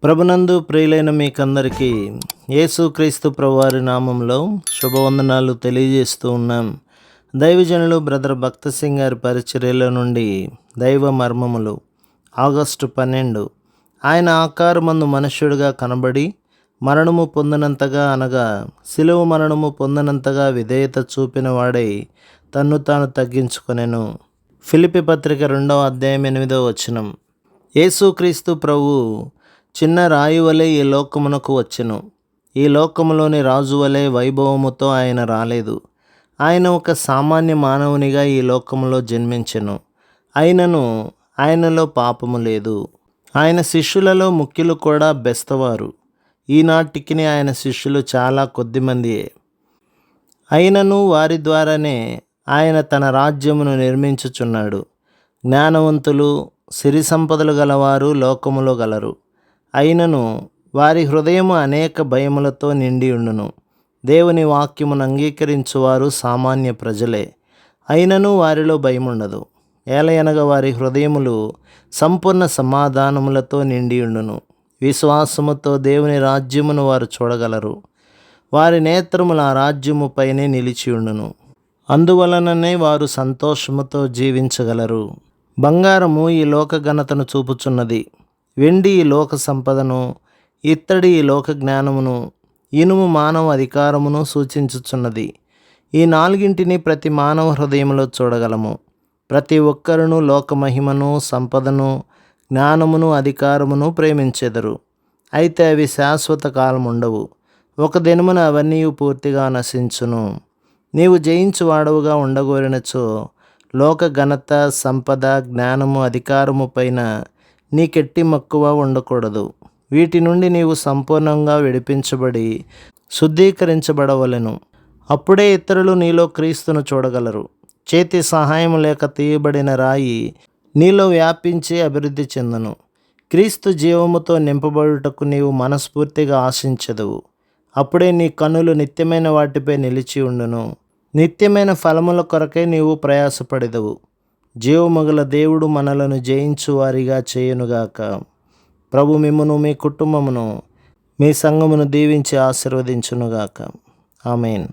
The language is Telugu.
ప్రభునందు ప్రియులైన మీకందరికీ యేసుక్రీస్తు ప్రభువారి నామంలో శుభవందనాలు తెలియజేస్తూ ఉన్నాం. దైవజనులు బ్రదర్ భక్త సింగ్ గారి పరిచర్యలో నుండి దైవ మర్మములు ఆగస్టు 12. ఆయన ఆకారమందు మనుష్యుడిగా కనబడి మరణము పొందినంతగా అనగా శిలువ మరణము పొందినంతగా విధేయత చూపిన వాడై తన్ను తాను తగ్గించుకొనెను. ఫిలిప్పీ పత్రిక 2వ అధ్యాయం 8వ వచనం. యేసుక్రీస్తు ప్రభు చిన్న రాయి వలె ఈ లోకమునకు వచ్చెను. ఈ లోకములోని రాజు వలె వైభవముతో ఆయన రాలేదు. ఆయన ఒక సామాన్య మానవునిగా ఈ లోకములో జన్మించెను. అయినను ఆయనలో పాపము లేదు. ఆయన శిష్యులలో ముఖ్యులు కూడా బెస్తవారు. ఈనాటికి ఆయన శిష్యులు చాలా కొద్దిమందియే. అయినను వారి ద్వారానే ఆయన తన రాజ్యమును నిర్మించుచున్నాడు. జ్ఞానవంతులు సిరి సంపదలు గలవారు లోకములో గలరు. అయినను వారి హృదయము అనేక భయములతో నిండి ఉండును. దేవుని వాక్యమును అంగీకరించువారు సామాన్య ప్రజలే. అయినను వారిలో భయముండదు. ఏలయనగా వారి హృదయములు సంపూర్ణ సమాధానములతో నిండి ఉండును. విశ్వాసముతో దేవుని రాజ్యమును వారు చూడగలరు. వారి నేత్రముల ఆ రాజ్యము పైనే నిలిచి ఉండును. అందువలననే వారు సంతోషముతో జీవించగలరు. బంగారము ఈ లోక ఘనతను చూపుచున్నది. వెండి ఈ లోక సంపదను, ఇత్తడి ఈ లోక జ్ఞానమును, ఇనుము మానవ అధికారమును సూచించుచున్నది. ఈ నాలుగింటిని ప్రతి మానవ హృదయంలో చూడగలము. ప్రతి ఒక్కరును లోక మహిమను, సంపదను, జ్ఞానమును, అధికారమును ప్రేమించెదరు. అయితే అవి శాశ్వత కాలం ఉండవు. ఒక దినమున అవన్నీ పూర్తిగా నశించును. నీవు జయించువాడవుగా ఉండగోరినచో లోక ఘనత, సంపద, జ్ఞానము, అధికారము పైన నీకెట్టి మక్కువ ఉండకూడదు. వీటి నుండి నీవు సంపూర్ణంగా విడిపించబడి శుద్ధీకరించబడవలెను. అప్పుడే ఇతరులు నీలో క్రీస్తును చూడగలరు. చేతి సహాయం లేక తీయబడిన రాయి నీలో వ్యాపించి అభివృద్ధి చెందును. క్రీస్తు జీవముతో నింపబడుటకు నీవు మనస్ఫూర్తిగా ఆశించదువు. అప్పుడే నీ కన్నులు నిత్యమైన వాటిపై నిలిచి ఉండును. నిత్యమైన ఫలముల కొరకై నీవు ప్రయాసపడెదవు. జీవమగల దేవుడు మనలను జయించు వారిగా చేయునుగాక. ప్రభు మిమ్మును, మీ కుటుంబమును, మీ సంఘమును దీవించి ఆశీర్వదించునుగాక. ఆమేన్.